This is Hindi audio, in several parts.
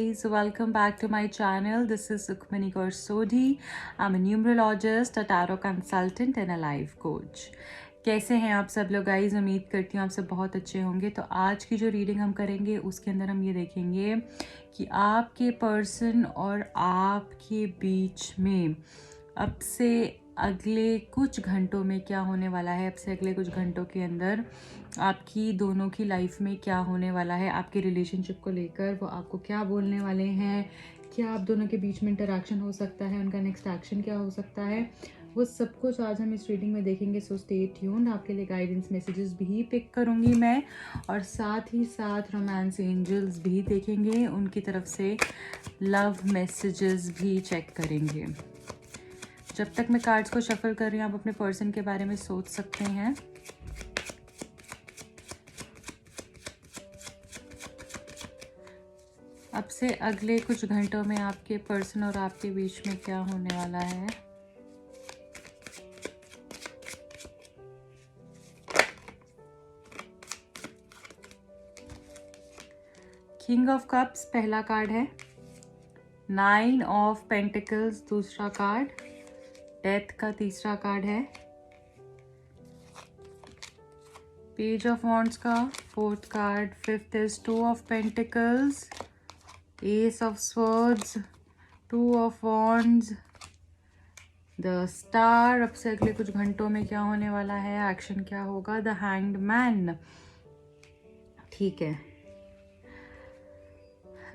guys, welcome back to my channel. This is Sukhmani Kaur Sodhi. I'm a numerologist, a tarot consultant and a life coach. कैसे हैं आप सब लोग गाइज? उम्मीद करती हूँ आप सब बहुत अच्छे होंगे। तो आज की जो रीडिंग हम करेंगे उसके अंदर हम ये देखेंगे कि आपके पर्सन और आपके बीच में अब से अगले कुछ घंटों में क्या होने वाला है। अब से अगले कुछ घंटों के अंदर आपकी दोनों की लाइफ में क्या होने वाला है, आपके रिलेशनशिप को लेकर वो आपको क्या बोलने वाले हैं, क्या आप दोनों के बीच में इंटरेक्शन हो सकता है, उनका नेक्स्ट एक्शन क्या हो सकता है, वो सब कुछ आज हम इस रीडिंग में देखेंगे। So stay tuned. आपके लिए गाइडेंस मैसेजेस भी पिक करूँगी मैं, और साथ ही साथ रोमांस एंजल्स भी देखेंगे, उनकी तरफ से लव मैसेजेस भी चेक करेंगे। जब तक मैं कार्ड्स को शफल कर रही हूँ आप अपने पर्सन के बारे में सोच सकते हैं। अब से अगले कुछ घंटों में आपके पर्सन और आपके बीच में क्या होने वाला है। किंग ऑफ कप्स पहला कार्ड है, 9 ऑफ पेंटिकल्स दूसरा कार्ड, डेथ का तीसरा कार्ड है, पेज ऑफ वॉन्ड्स का fourth card, fifth is 2 of pentacles, S of swords, 2 of wands, the star. अब से अगले कुछ घंटों में क्या होने वाला है, एक्शन क्या होगा, द हैंग्ड मैन। ठीक है,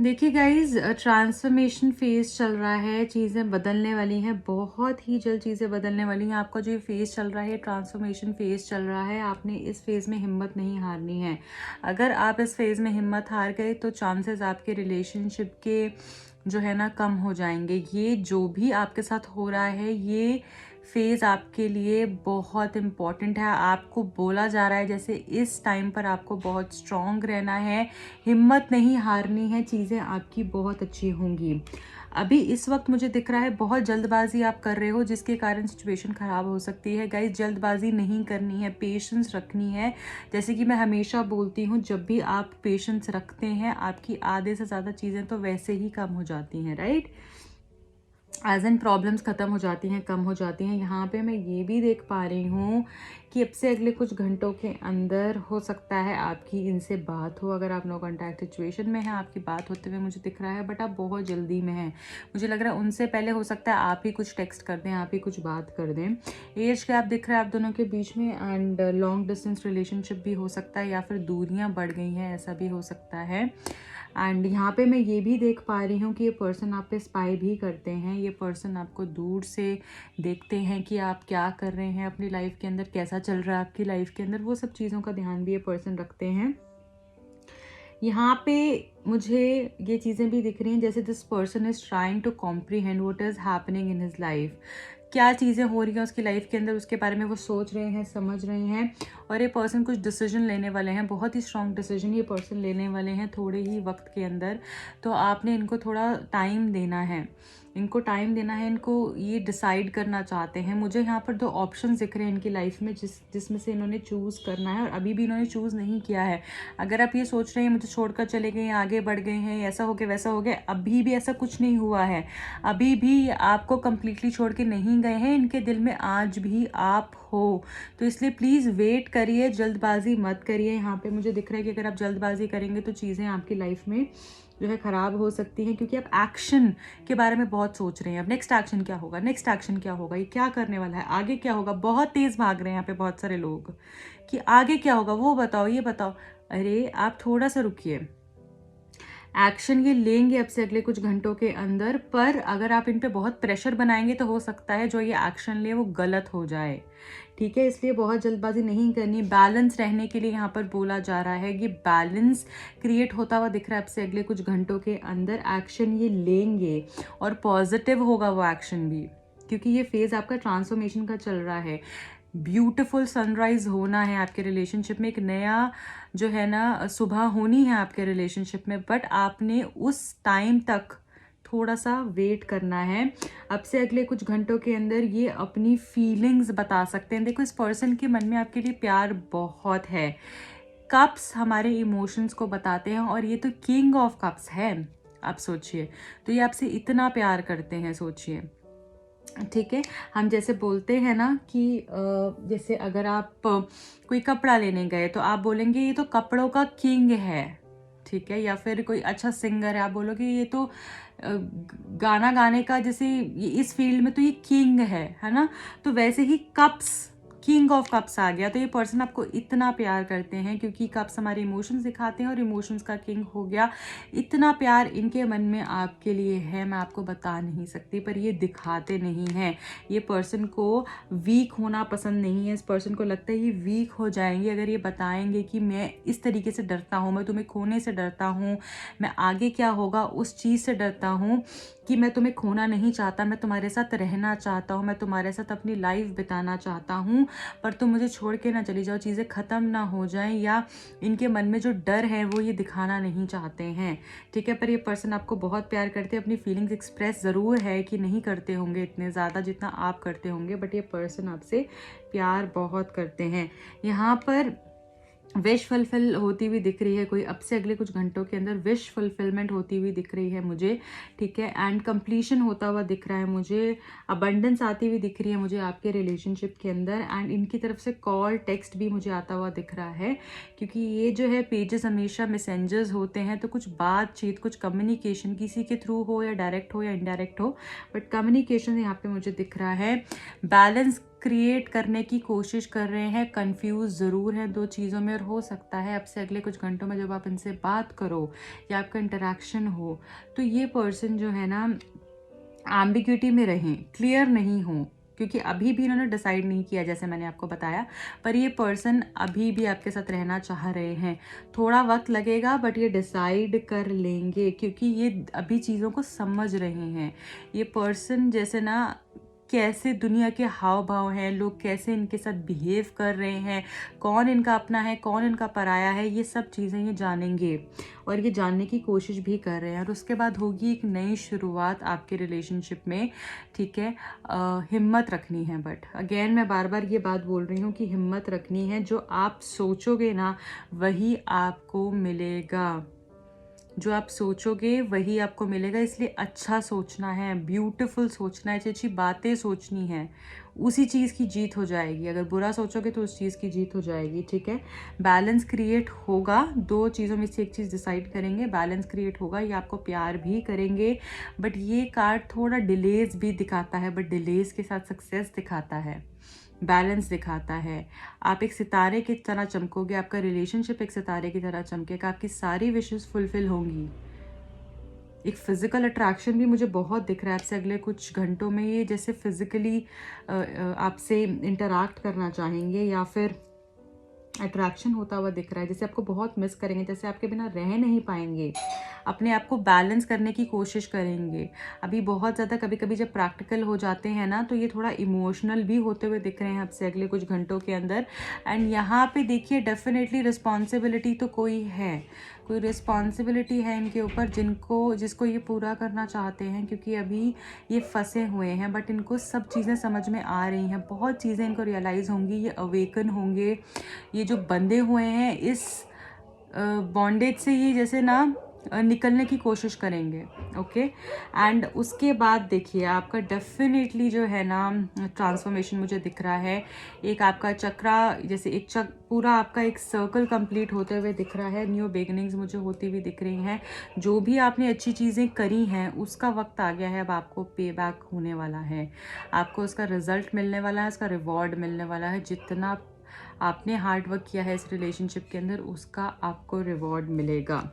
देखिए गाइज, ट्रांसफॉर्मेशन फेज चल रहा है, चीज़ें बदलने वाली हैं, बहुत ही जल्द चीज़ें बदलने वाली हैं। आपका जो ये फेज चल रहा है, ट्रांसफॉर्मेशन फेज चल रहा है, आपने इस फेज़ में हिम्मत नहीं हारनी है। अगर आप इस फेज़ में हिम्मत हार गए तो चांसेस आपके रिलेशनशिप के जो है ना कम हो जाएंगे। ये जो भी आपके साथ हो रहा है, ये फेज़ आपके लिए बहुत इम्पॉर्टेंट है। आपको बोला जा रहा है जैसे इस टाइम पर आपको बहुत स्ट्रॉन्ग रहना है, हिम्मत नहीं हारनी है, चीज़ें आपकी बहुत अच्छी होंगी। अभी इस वक्त मुझे दिख रहा है बहुत जल्दबाजी आप कर रहे हो, जिसके कारण सिचुएशन ख़राब हो सकती है। गाइस, जल्दबाजी नहीं करनी है, पेशेंस रखनी है। जैसे कि मैं हमेशा बोलती हूँ, जब भी आप पेशेंस रखते हैं आपकी आधे से ज़्यादा चीज़ें तो वैसे ही कम हो जाती हैं, राइट। एज एन प्रॉब्लम्स ख़त्म हो जाती हैं, कम हो जाती हैं। यहाँ पे मैं ये भी देख पा रही हूँ कि अब से अगले कुछ घंटों के अंदर हो सकता है आपकी इनसे बात हो। अगर आप नो कॉन्टैक्ट सिचुएशन में हैं, आपकी बात होते हुए मुझे दिख रहा है, बट आप बहुत जल्दी में हैं। मुझे लग रहा है उनसे पहले हो सकता है आप ही कुछ टेक्स्ट कर दें, आप ही कुछ बात कर दें। एज गैप दिख रहा है आप दोनों के बीच में, एंड लॉन्ग डिस्टेंस रिलेशनशिप भी हो सकता है, या फिर दूरियाँ बढ़ गई हैं, ऐसा भी हो सकता है। एंड यहाँ पे मैं ये भी देख पा रही हूँ कि ये पर्सन आप पे स्पाई भी करते हैं। ये पर्सन आपको दूर से देखते हैं कि आप क्या कर रहे हैं अपनी लाइफ के अंदर, कैसा चल रहा है आपकी लाइफ के अंदर, वो सब चीज़ों का ध्यान भी ये पर्सन रखते हैं। यहाँ पे मुझे ये चीज़ें भी दिख रही हैं जैसे this person is trying to comprehend what is happening in his life. क्या चीज़ें हो रही हैं उसकी लाइफ के अंदर, उसके बारे में वो सोच रहे हैं, समझ रहे हैं। और ये पर्सन कुछ डिसीजन लेने वाले हैं, बहुत ही स्ट्रॉन्ग डिसीजन ये पर्सन लेने वाले हैं थोड़े ही वक्त के अंदर। तो आपने इनको थोड़ा टाइम देना है, इनको टाइम देना है, इनको ये डिसाइड करना चाहते हैं। मुझे यहाँ पर 2 ऑप्शन दिख रहे हैं इनकी लाइफ में, जिसमें से इन्होंने चूज़ करना है, और अभी भी इन्होंने चूज़ नहीं किया है। अगर आप ये सोच रहे हैं मुझे छोड़कर चले गए, आगे बढ़ गए हैं, ऐसा हो गया वैसा हो गया, अभी भी ऐसा कुछ नहीं हुआ है। अभी भी आपको कंप्लीटली छोड़ के नहीं गए हैं, इनके दिल में आज भी आप हो। तो इसलिए प्लीज़ वेट करिए, जल्दबाजी मत करिए। यहाँ पे मुझे दिख रहा है कि अगर आप जल्दबाजी करेंगे तो चीज़ें आपकी लाइफ में जो है ख़राब हो सकती हैं, क्योंकि आप एक्शन के बारे में बहुत सोच रहे हैं। अब नेक्स्ट एक्शन क्या होगा, नेक्स्ट एक्शन क्या होगा, ये क्या करने वाला है, आगे क्या होगा। बहुत तेज़ भाग रहे हैं यहाँ पे बहुत सारे लोग कि आगे क्या होगा, वो बताओ, ये बताओ। अरे आप थोड़ा सा रुकिए, एक्शन ये लेंगे अब से अगले कुछ घंटों के अंदर। पर अगर आप इन पे बहुत प्रेशर बनाएंगे तो हो सकता है जो ये एक्शन ले वो गलत हो जाए, ठीक है। इसलिए बहुत जल्दबाजी नहीं करनी, बैलेंस रहने के लिए यहाँ पर बोला जा रहा है। ये बैलेंस क्रिएट होता हुआ दिख रहा है अब से अगले कुछ घंटों के अंदर। एक्शन ये लेंगे और पॉजिटिव होगा वो एक्शन भी, क्योंकि ये फेज़ आपका ट्रांसफॉर्मेशन का चल रहा है। ब्यूटीफुल सनराइज होना है आपके रिलेशनशिप में, एक नया जो है ना सुबह होनी है आपके रिलेशनशिप में, बट आपने उस टाइम तक थोड़ा सा वेट करना है। अब से अगले कुछ घंटों के अंदर ये अपनी फीलिंग्स बता सकते हैं। देखो, इस पर्सन के मन में आपके लिए प्यार बहुत है। कप्स हमारे इमोशंस को बताते हैं, और ये तो किंग ऑफ कप्स है। आप सोचिए। तो ये आपसे इतना प्यार करते हैं, सोचिए, ठीक है। हम जैसे बोलते हैं ना कि जैसे अगर आप कोई कपड़ा लेने गए तो आप बोलेंगे ये तो कपड़ों का किंग है, ठीक है। या फिर कोई अच्छा सिंगर है, आप बोलोगे ये तो गाना गाने का, जैसे इस फील्ड में तो ये किंग है ना। तो वैसे ही कप्स, किंग ऑफ कप्स आ गया। तो ये पर्सन आपको इतना प्यार करते हैं क्योंकि कप्स हमारे इमोशंस दिखाते हैं और इमोशंस का किंग हो गया। इतना प्यार इनके मन में आपके लिए है, मैं आपको बता नहीं सकती, पर ये दिखाते नहीं हैं। ये पर्सन को वीक होना पसंद नहीं है। इस पर्सन को लगता है ये वीक हो जाएंगे अगर ये बताएंगे कि मैं इस तरीके से डरता हूँ, मैं तुम्हें खोने से डरता हूँ, मैं आगे क्या होगा उस चीज़ से डरता हूँ, कि मैं तुम्हें खोना नहीं चाहता, मैं तुम्हारे साथ रहना चाहता हूँ, मैं तुम्हारे साथ अपनी लाइफ बिताना चाहता हूँ, पर तुम मुझे छोड़ के ना चली जाओ, चीज़ें ख़त्म ना हो जाएं। या इनके मन में जो डर है वो ये दिखाना नहीं चाहते हैं, ठीक है। पर ये पर्सन आपको बहुत प्यार करते हैं। अपनी फीलिंग्स एक्सप्रेस ज़रूर है कि नहीं करते होंगे इतने ज़्यादा जितना आप करते होंगे, बट ये पर्सन आपसे प्यार बहुत करते हैं। यहाँ पर विश फुलफिल होती हुई दिख रही है, कोई अब से अगले कुछ घंटों के अंदर विश फुलफिलमेंट होती हुई दिख रही है मुझे, ठीक है। एंड कंप्लीशन होता हुआ दिख रहा है मुझे, अबंडेंस आती हुई दिख रही है मुझे आपके रिलेशनशिप के अंदर। एंड इनकी तरफ से कॉल टेक्स्ट भी मुझे आता हुआ दिख रहा है, क्योंकि ये जो है पेजेस हमेशा मैसेंजर्स होते हैं, तो कुछ बातचीत, कुछ कम्युनिकेशन किसी के थ्रू हो या डायरेक्ट हो या इनडायरेक्ट हो, बट कम्युनिकेशन यहाँ पे मुझे दिख रहा है। बैलेंस क्रिएट करने की कोशिश कर रहे हैं, कंफ्यूज ज़रूर है दो चीज़ों में, और हो सकता है अब से अगले कुछ घंटों में जब आप इनसे बात करो या आपका इंटरेक्शन हो तो ये पर्सन जो है ना एम्बिग्यूटी में रहें, क्लियर नहीं हो, क्योंकि अभी भी इन्होंने डिसाइड नहीं किया जैसे मैंने आपको बताया। पर ये पर्सन अभी भी आपके साथ रहना चाह रहे हैं, थोड़ा वक्त लगेगा बट ये डिसाइड कर लेंगे, क्योंकि ये अभी चीज़ों को समझ रहे हैं। ये पर्सन जैसे ना कैसे दुनिया के हाव भाव हैं, लोग कैसे इनके साथ बिहेव कर रहे हैं, कौन इनका अपना है कौन इनका पराया है, ये सब चीज़ें ये जानेंगे और ये जानने की कोशिश भी कर रहे हैं। और उसके बाद होगी एक नई शुरुआत आपके रिलेशनशिप में, ठीक है। हिम्मत रखनी है, बट अगेन मैं बार बार ये बात बोल रही हूँ कि हिम्मत रखनी है। जो आप सोचोगे ना वही आपको मिलेगा, जो आप सोचोगे वही आपको मिलेगा। इसलिए अच्छा सोचना है, ब्यूटीफुल सोचना है, अच्छी बातें सोचनी है, उसी चीज़ की जीत हो जाएगी। अगर बुरा सोचोगे तो उस चीज़ की जीत हो जाएगी, ठीक है। बैलेंस क्रिएट होगा, दो चीज़ों में से एक चीज़ डिसाइड करेंगे, बैलेंस क्रिएट होगा। ये आपको प्यार भी करेंगे, बट ये कार्ड थोड़ा डिलेज भी दिखाता है, बट डिलेज के साथ सक्सेस दिखाता है, बैलेंस दिखाता है। आप एक सितारे की तरह चमकोगे, आपका रिलेशनशिप एक सितारे की तरह चमकेगा, आपकी सारी विशेस फुलफिल होंगी। एक फिजिकल अट्रैक्शन भी मुझे बहुत दिख रहा है आपसे अगले कुछ घंटों में। ये जैसे फिजिकली आपसे इंटरैक्ट करना चाहेंगे या फिर अट्रैक्शन होता हुआ दिख रहा है, जैसे आपको बहुत मिस करेंगे, जैसे आपके बिना रह नहीं पाएंगे, अपने आप को बैलेंस करने की कोशिश करेंगे। अभी बहुत ज़्यादा कभी कभी जब प्रैक्टिकल हो जाते हैं ना तो ये थोड़ा इमोशनल भी होते हुए दिख रहे हैं आपसे अगले कुछ घंटों के अंदर। एंड यहाँ पे देखिए डेफिनेटली रिस्पॉन्सिबिलिटी तो कोई है, कोई रिस्पॉन्सिबिलिटी है इनके ऊपर जिसको ये पूरा करना चाहते हैं, क्योंकि अभी ये फंसे हुए हैं, बट इनको सब चीज़ें समझ में आ रही हैं, बहुत चीज़ें इनको रियलाइज़ होंगी, ये अवेकन होंगे। ये जो बंधे हुए हैं इस बॉन्डेज से ये जैसे ना निकलने की कोशिश करेंगे, ओके। एंड उसके बाद देखिए आपका डेफिनेटली जो है ना ट्रांसफॉर्मेशन मुझे दिख रहा है। एक आपका चक्रा, जैसे एक पूरा आपका एक सर्कल कंप्लीट होते हुए दिख रहा है। न्यू बिगिनिंग्स मुझे होती हुई दिख रही हैं। जो भी आपने अच्छी चीज़ें करी हैं उसका वक्त आ गया है, अब आपको पे बैक होने वाला है, आपको उसका रिजल्ट मिलने वाला है, उसका रिवॉर्ड मिलने वाला है। जितना आपने हार्ड वर्क किया है इस रिलेशनशिप के अंदर उसका आपको रिवॉर्ड मिलेगा।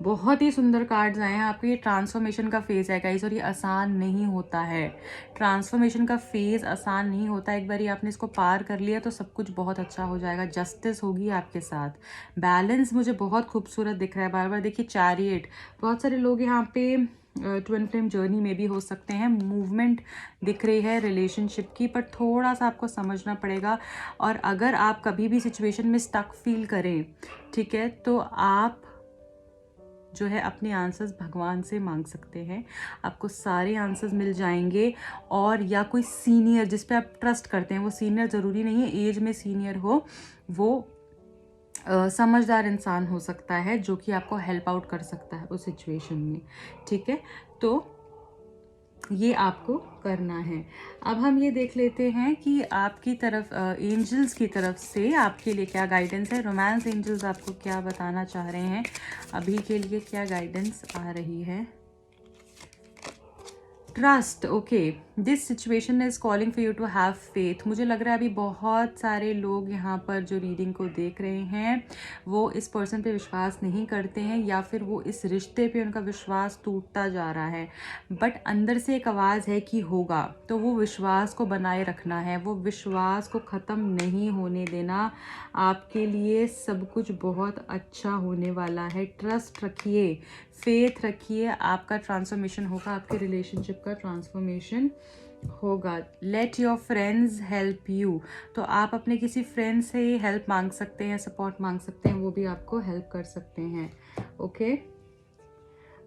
बहुत ही सुंदर कार्ड्स आए हैं आपके। ये ट्रांसफॉर्मेशन का फेज़ है गाइस, और ये आसान नहीं होता है। ट्रांसफॉर्मेशन का फेज़ आसान नहीं होता, एक बार आपने इसको पार कर लिया तो सब कुछ बहुत अच्छा हो जाएगा। जस्टिस होगी आपके साथ, बैलेंस मुझे बहुत खूबसूरत दिख रहा है। बार बार देखिए चैरियट, बहुत सारे लोग यहाँ पे ट्विन फ्लेम जर्नी में भी हो सकते हैं। मूवमेंट दिख रही है रिलेशनशिप की, पर थोड़ा सा आपको समझना पड़ेगा। और अगर आप कभी भी सिचुएशन में स्टक फील करें, ठीक है, तो आप जो है अपने आंसर्स भगवान से मांग सकते हैं, आपको सारे आंसर्स मिल जाएंगे। और या कोई सीनियर जिस पे आप ट्रस्ट करते हैं, वो सीनियर ज़रूरी नहीं है एज में सीनियर हो, वो समझदार इंसान हो सकता है जो कि आपको हेल्प आउट कर सकता है उस सिचुएशन में, ठीक है। तो ये आपको करना है। अब हम ये देख लेते हैं कि आपकी तरफ एंजल्स की तरफ से आपके लिए क्या गाइडेंस है। रोमांस एंजल्स आपको क्या बताना चाह रहे हैं, अभी के लिए क्या गाइडेंस आ रही है। Trust, okay, this situation is calling for you to have faith. मुझे लग रहा है अभी बहुत सारे लोग यहाँ पर जो रीडिंग को देख रहे हैं वो इस पर्सन पे विश्वास नहीं करते हैं, या फिर वो इस रिश्ते पे उनका विश्वास टूटता जा रहा है, बट अंदर से एक आवाज़ है कि होगा। तो वो विश्वास को बनाए रखना है, वो विश्वास को ख़त्म नहीं होने देना। आपके लिए सब कुछ बहुत अच्छा होने वाला है। ट्रस्ट रखिए, फेथ रखिए, आपका ट्रांसफॉर्मेशन होगा, आपके रिलेशनशिप का ट्रांसफॉर्मेशन होगा। Let your friends help you. तो आप अपने किसी फ्रेंड से हेल्प मांग सकते हैं, सपोर्ट मांग सकते हैं, वो भी आपको हेल्प कर सकते हैं, ओके।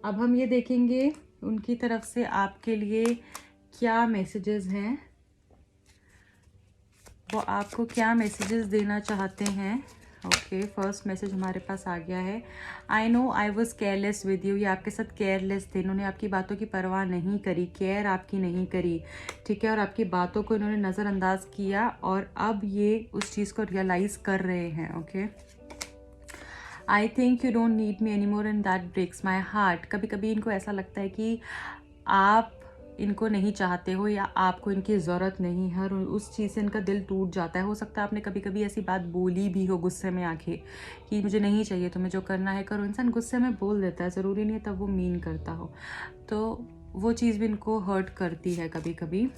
अब हम ये देखेंगे उनकी तरफ से आपके लिए क्या मैसेजेस हैं, वो आपको क्या मैसेजेस देना चाहते हैं। ओके, फर्स्ट मैसेज हमारे पास आ गया है। I know I was careless with you. ये आपके साथ केयरलेस थे, इन्होंने आपकी बातों की परवाह नहीं करी, केयर आपकी नहीं करी, ठीक है, और आपकी बातों को इन्होंने नज़रअंदाज किया और अब ये उस चीज़ को रियलाइज़ कर रहे हैं, okay. I think you don't need me any more and that breaks my heart. कभी कभी इनको ऐसा लगता है कि आप इनको नहीं चाहते हो या आपको इनकी ज़रूरत नहीं है, और उस चीज़ से इनका दिल टूट जाता है। हो सकता है आपने कभी कभी ऐसी बात बोली भी हो गुस्से में आके कि मुझे नहीं चाहिए, तुम्हें जो करना है करो। इंसान गुस्से में बोल देता है, ज़रूरी नहीं है तब वो मीन करता हो, तो वो चीज़ भी इनको हर्ट करती है कभी कभी।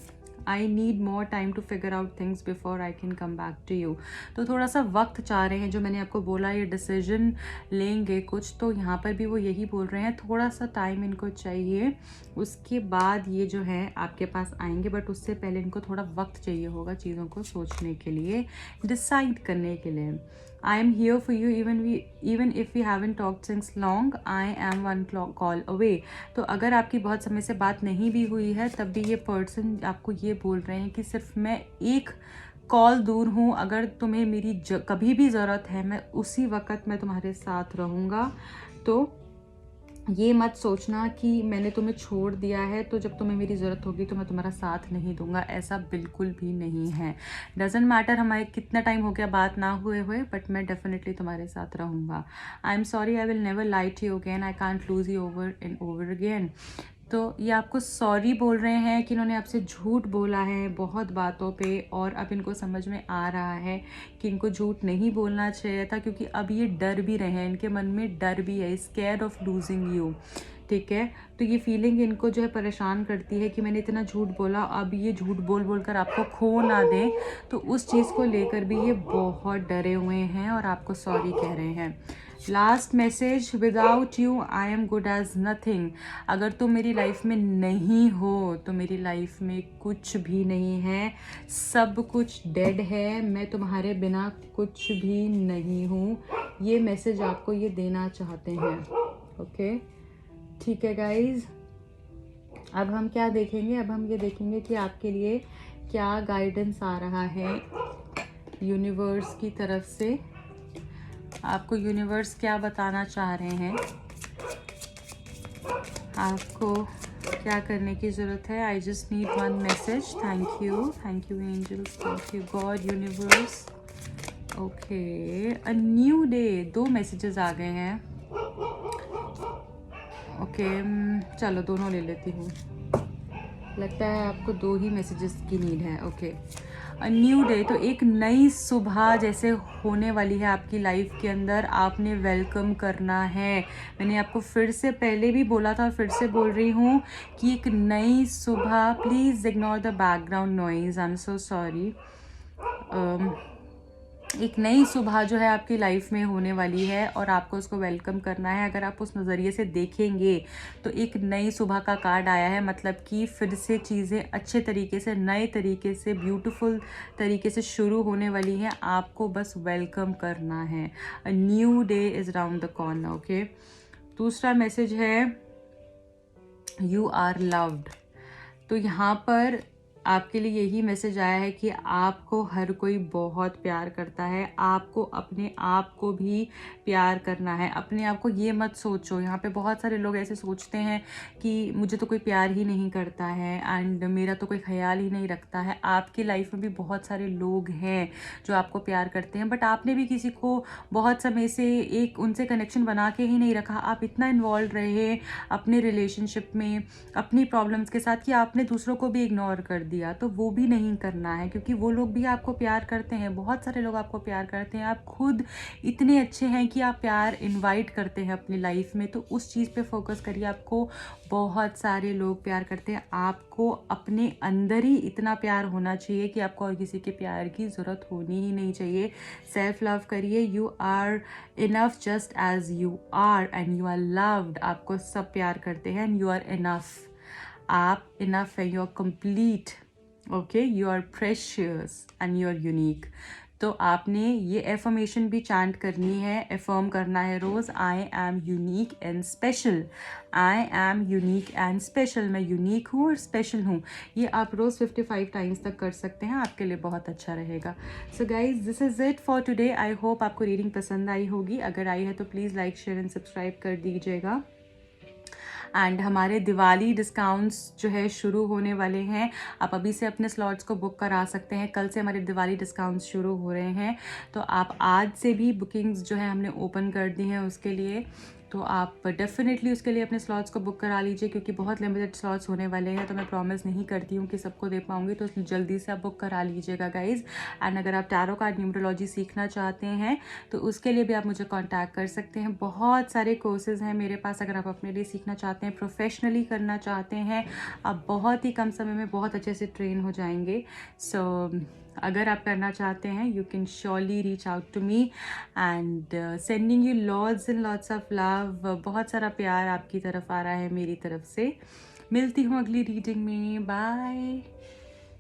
I need more time to figure out things before I can come back to you. तो थोड़ा सा वक्त चाह रहे हैं, जो मैंने आपको बोला ये डिसीजन लेंगे कुछ, तो यहाँ पर भी वो यही बोल रहे हैं, थोड़ा सा टाइम इनको चाहिए, उसके बाद ये जो है आपके पास आएंगे, बट उससे पहले इनको थोड़ा वक्त चाहिए होगा चीज़ों को सोचने के लिए, डिसाइड करने के लिए। I am here for you even if we haven't talked since long. I am one call away. तो अगर आपकी बहुत समय से बात नहीं भी हुई है तब भी ये पर्सन आपको ये बोल रहे हैं कि सिर्फ मैं एक कॉल दूर हूँ, अगर तुम्हें मेरी कभी भी ज़रूरत है मैं उसी वक्त मैं तुम्हारे साथ रहूँगा। तो ये मत सोचना कि मैंने तुम्हें छोड़ दिया है तो जब तुम्हें मेरी ज़रूरत होगी तो मैं तुम्हारा साथ नहीं दूंगा, ऐसा बिल्कुल भी नहीं है। डजेंट मैटर हमारे कितना टाइम हो गया बात ना हुए, बट मैं डेफिनेटली तुम्हारे साथ रहूँगा। I am sorry, I will never lie to you again, I can't lose you over and over again. तो ये आपको सॉरी बोल रहे हैं कि इन्होंने आपसे झूठ बोला है बहुत बातों पे, और अब इनको समझ में आ रहा है कि इनको झूठ नहीं बोलना चाहिए था, क्योंकि अब ये डर भी रहे हैं, इनके मन में डर भी है, स्कैर्ड ऑफ लूजिंग यू, ठीक है। तो ये फीलिंग इनको जो है परेशान करती है कि मैंने इतना झूठ बोला, अब ये झूठ बोल बोल कर आपको खो ना दें, तो उस चीज़ को लेकर भी ये बहुत डरे हुए हैं और आपको सॉरी कह रहे हैं। Last message, without you I am good as nothing. अगर तुम मेरी लाइफ में नहीं हो तो मेरी लाइफ में कुछ भी नहीं है, सब कुछ डेड है, मैं तुम्हारे बिना कुछ भी नहीं हूँ। ये मैसेज आपको ये देना चाहते हैं, ओके, ठीक है गाइज। अब हम क्या देखेंगे, अब हम ये देखेंगे कि आपके लिए क्या गाइडेंस आ रहा है यूनिवर्स की तरफ से। आपको यूनिवर्स क्या बताना चाह रहे हैं, आपको क्या करने की ज़रूरत है। I just need one message. Thank you angels, thank you God, universe. Okay, a new day, 2 messages आ गए हैं। ओके, चलो दोनों ले लेती हूँ, लगता है आपको 2 ही मैसेजेस की नीड है। ओके, अ न्यू डे, तो एक नई सुबह जैसे होने वाली है आपकी लाइफ के अंदर, आपने वेलकम करना है। मैंने आपको फिर से पहले भी बोला था और फिर से बोल रही हूँ कि एक नई सुबह, please ignore the background noise, I am so sorry. एक नई सुबह जो है आपकी लाइफ में होने वाली है और आपको उसको वेलकम करना है। अगर आप उस नज़रिए से देखेंगे तो एक नई सुबह का कार्ड आया है, मतलब कि फिर से चीज़ें अच्छे तरीके से, नए तरीके से, ब्यूटीफुल तरीके से शुरू होने वाली हैं। आपको बस वेलकम करना है। अ new day is round the corner, okay. दूसरा मैसेज है, यू आर लव्ड। तो यहाँ पर आपके लिए यही मैसेज आया है कि आपको हर कोई बहुत प्यार करता है। आपको अपने आप को भी प्यार करना है। अपने आप को ये मत सोचो, यहाँ पे बहुत सारे लोग ऐसे सोचते हैं कि मुझे तो कोई प्यार ही नहीं करता है एंड मेरा तो कोई ख्याल ही नहीं रखता है। आपकी लाइफ में भी बहुत सारे लोग हैं जो आपको प्यार करते हैं, बट आपने भी किसी को बहुत समय से एक उनसे कनेक्शन बना के ही नहीं रखा। आप इतना इन्वॉल्व रहे अपने रिलेशनशिप में, अपनी प्रॉब्लम्स के साथ, कि आपने दूसरों को भी इग्नोर कर दिया। तो वो भी नहीं करना है, क्योंकि वो लोग भी आपको प्यार करते हैं। बहुत सारे लोग आपको प्यार करते हैं। आप खुद इतने अच्छे हैं कि आप प्यार इनवाइट करते हैं अपनी लाइफ में। तो उस चीज़ पे फोकस करिए। आपको बहुत सारे लोग प्यार करते हैं। आपको अपने अंदर ही इतना प्यार होना चाहिए कि आपको और किसी के प्यार की ज़रूरत होनी ही नहीं चाहिए। सेल्फ लव करिए। You are enough just as you are and you are loved. आपको सब प्यार करते हैं एंड यू आर इनफ। आप इनफ है, you are complete, okay, you are precious and you are unique. तो आपने ये एफर्मेशन भी चैंट करनी है, एफर्म करना है रोज़। I am unique and special. I am unique and special. मैं यूनिक हूँ और स्पेशल हूँ। ये आप रोज़ 55 टाइम्स तक कर सकते हैं। आपके लिए बहुत अच्छा रहेगा। So guys, this is it for today. I hope आपको रीडिंग पसंद आई होगी। अगर आई है तो please like, share and subscribe कर दीजिएगा। एंड हमारे दिवाली डिस्काउंट्स जो है शुरू होने वाले हैं। आप अभी से अपने स्लॉट्स को बुक करा सकते हैं। कल से हमारे दिवाली डिस्काउंट्स शुरू हो रहे हैं, तो आप आज से भी बुकिंग्स जो है हमने ओपन कर दी हैं उसके लिए। तो आप डेफिनेटली उसके लिए अपने स्लॉट्स को बुक करा लीजिए, क्योंकि बहुत लिमिटेड स्लॉट्स होने वाले हैं। तो मैं प्रॉमिस नहीं करती हूँ कि सबको दे पाऊँगी, तो जल्दी से आप बुक करा लीजिएगा गाइज। एंड अगर आप टैरो कार्ड न्यूमरोलॉजी सीखना चाहते हैं तो उसके लिए भी आप मुझे कांटेक्ट कर सकते हैं। बहुत सारे कोर्सेज़ हैं मेरे पास। अगर आप अपने लिए सीखना चाहते हैं, प्रोफेशनली करना चाहते हैं, आप बहुत ही कम समय में बहुत अच्छे से ट्रेन हो जाएंगे। सो अगर आप करना चाहते हैं, you can surely reach out to me and sending you lots and lots of love. बहुत सारा प्यार आपकी तरफ आ रहा है मेरी तरफ से। मिलती हूँ अगली रीडिंग में। बाय।